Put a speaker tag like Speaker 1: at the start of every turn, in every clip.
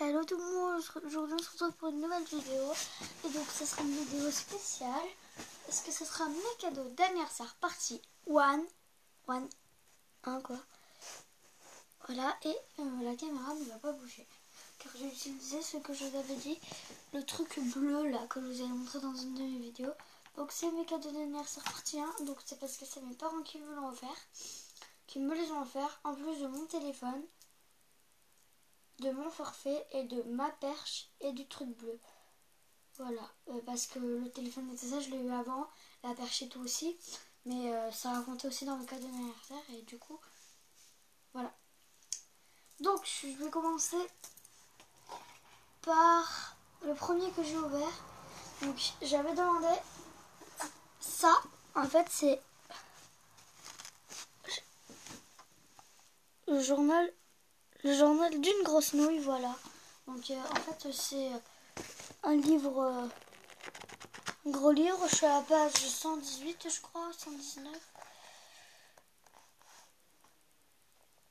Speaker 1: Hello tout le monde, aujourd'hui on se retrouve pour une nouvelle vidéo. Et donc ça sera une vidéo spéciale. Parce que ce sera mes cadeaux d'anniversaire partie 1. 1 quoi. Voilà, et la caméra ne va pas bouger. Car j'ai utilisé ce que je vous avais dit, le truc bleu là que je vous ai montré dans une de mes vidéos. Donc c'est mes cadeaux d'anniversaire partie 1. Donc c'est parce que c'est mes parents qui me l'ont offert. Qui me les ont offerts en plus de mon téléphone, de mon forfait et de ma perche et du truc bleu. Voilà, parce que le téléphone était ça, je l'ai eu avant, la perche et tout aussi, mais ça a compté aussi dans le cadeau d'anniversaire et du coup, voilà. Donc je vais commencer par le premier que j'ai ouvert. Donc j'avais demandé ça, en fait c'est le journal d'une grosse nouille, voilà. Donc en fait c'est un livre, un gros livre, je suis à la page 118 je crois, 119.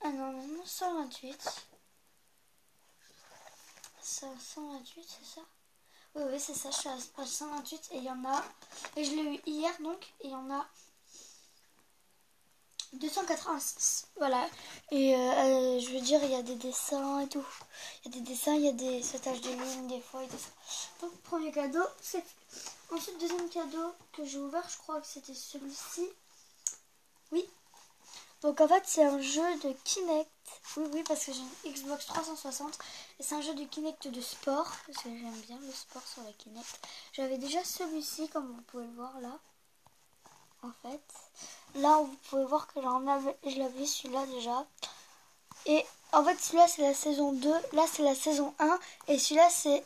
Speaker 1: Ah non, 128. 128, c'est ça? Oui, c'est ça, je suis à la page 128 et il y en a, et je l'ai eu hier donc, et il y en a 286, voilà. Et je veux dire, il y a des dessins et tout. Il y a des dessins, il y a des sautages de lignes, des fois et tout ça. Donc, premier cadeau, c'est... Ensuite, deuxième cadeau que j'ai ouvert, je crois que c'était celui-ci. Oui. Donc, en fait, c'est un jeu de Kinect. Oui, parce que j'ai une Xbox 360. Et c'est un jeu de Kinect de sport. Parce que j'aime bien le sport sur la Kinect. J'avais déjà celui-ci, comme vous pouvez le voir là. En fait, là vous pouvez voir que je l'avais celui-là déjà. Et en fait celui-là c'est la saison 2, là c'est la saison 1 et celui-là c'est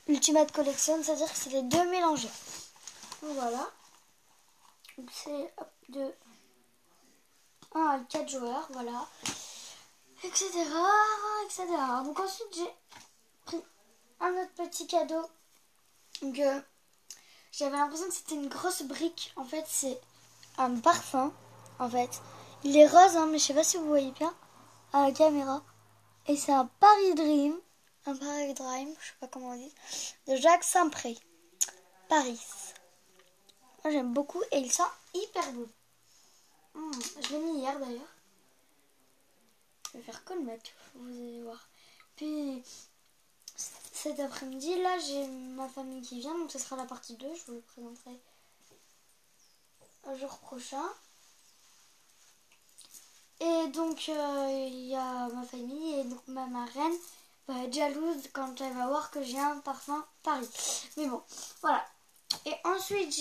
Speaker 1: Ultimate Collection, c'est-à-dire que c'est les deux mélangés. Donc voilà. Donc c'est de 1 à 4 joueurs, voilà. Etc. etc. Donc ensuite j'ai pris un autre petit cadeau. Donc j'avais l'impression que c'était une grosse brique. En fait c'est un parfum, en fait. Il est rose, hein, mais je sais pas si vous voyez bien à la caméra. Et c'est un Paris Dream, je sais pas comment on dit, de Jacques Saint-Pré, Paris. Moi j'aime beaucoup et il sent hyper bon. Je l'ai mis hier d'ailleurs. Je vais faire que le mettre, vous allez voir. Puis cet après-midi, là j'ai ma famille qui vient, donc ce sera la partie 2, je vous le présenterai un jour prochain. Et donc, il y a ma famille et donc ma marraine va être jalouse quand elle va voir que j'ai un parfum Paris. Mais bon, voilà. Et ensuite,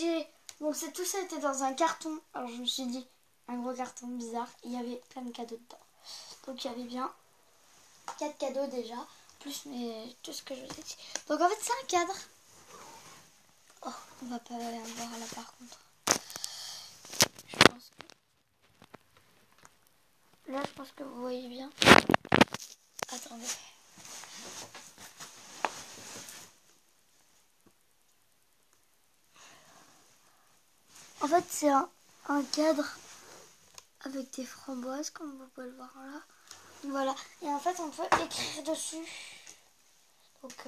Speaker 1: bon, tout ça était dans un carton. Alors, je me suis dit, un gros carton bizarre. Il y avait plein de cadeaux dedans. Donc, il y avait bien 4 cadeaux déjà. Plus tout ce que je vous ai dit. Donc, en fait, c'est un cadre. Oh, on va pas voir là par contre. Je pense que... Là, je pense que vous voyez bien. Attendez. En fait, c'est un cadre avec des framboises, comme vous pouvez le voir là. Voilà. Et en fait, on peut écrire dessus. Donc,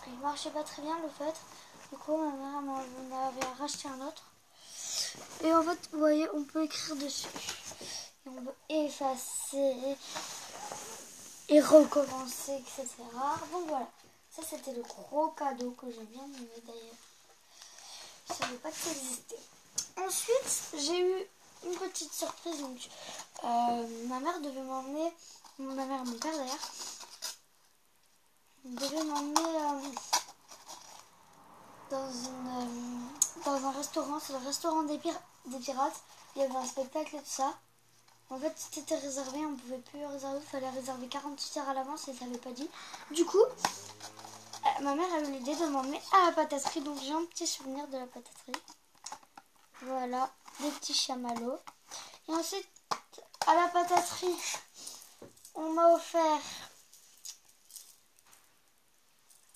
Speaker 1: il marchait pas très bien le fait. Du coup, ma mère m'en avait racheté un autre. Et en fait, vous voyez, on peut écrire dessus. Et on peut effacer et recommencer, etc. Donc voilà. Ça, c'était le gros cadeau que j'ai bien aimé d'ailleurs. Je ne savais pas que ça existait. Ensuite, j'ai eu une petite surprise. Donc, ma mère devait m'emmener, ma mère et mon père d'ailleurs, devait m'emmener dans un restaurant. C'est le restaurant des pirates. Il y avait un spectacle et tout ça. En fait, c'était réservé, on ne pouvait plus le réserver. Il fallait réserver 48 heures à l'avance et ça n'avait pas dit. Du coup, ma mère a eu l'idée de m'emmener à la pataterie. Donc, j'ai un petit souvenir de la pataterie. Voilà, des petits chamallows. Et ensuite, à la pataterie, on m'a offert...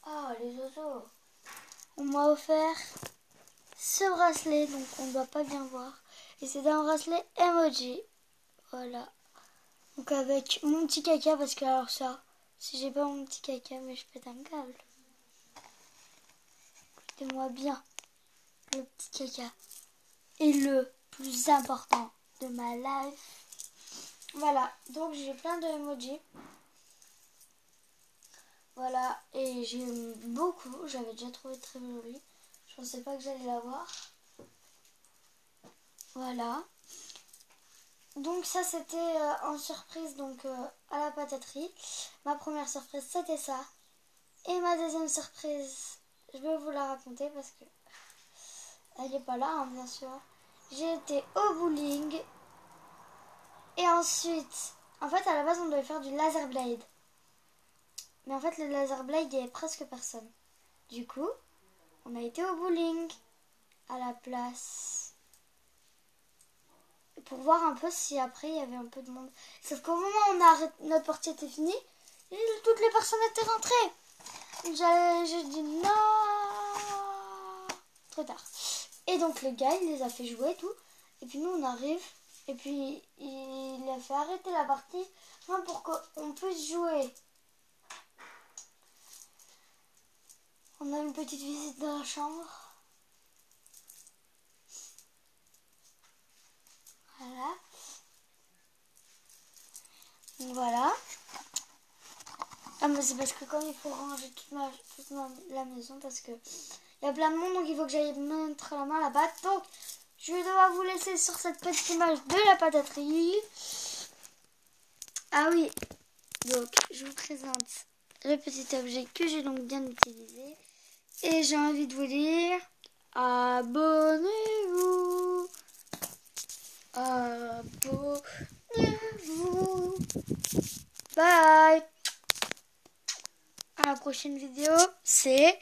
Speaker 1: Oh, les oiseaux. On m'a offert ce bracelet, donc on ne doit pas bien voir. Et c'est un bracelet emoji. Voilà. Donc avec mon petit caca, parce que alors ça, si j'ai pas mon petit caca, mais je pète un câble. Écoutez-moi bien, le petit caca est le plus important de ma life. Voilà, donc j'ai plein de emojis. Voilà, et j'aime beaucoup, j'avais déjà trouvé très joli. Je pensais pas que j'allais l'avoir. Voilà. Donc ça c'était en surprise donc à la pataterie. Ma première surprise c'était ça. Et ma deuxième surprise, je vais vous la raconter parce que elle n'est pas là hein, bien sûr. J'ai été au bowling. Et ensuite, en fait à la base on devait faire du laser blade. Mais en fait le laser blade il n'y avait presque personne. Du coup, on a été au bowling à la place. Pour voir un peu si après il y avait un peu de monde. Sauf qu'au moment où notre partie était finie, toutes les personnes étaient rentrées. J'ai dit non. Trop tard. Et donc le gars il les a fait jouer et tout. Et puis nous on arrive. Et puis il a fait arrêter la partie. Non, pour qu'on puisse jouer. On a une petite visite dans la chambre. Voilà. Donc voilà. Ah mais c'est parce que comme il faut ranger la maison parce que il y a plein de monde donc il faut que j'aille mettre la main là-bas. Donc je dois vous laisser sur cette petite image de la pataterie. Ah oui, donc je vous présente le petit objet que j'ai donc bien utilisé. Et j'ai envie de vous dire, abonnez-vous. Abonnez-vous. Bye. À la prochaine vidéo, c'est...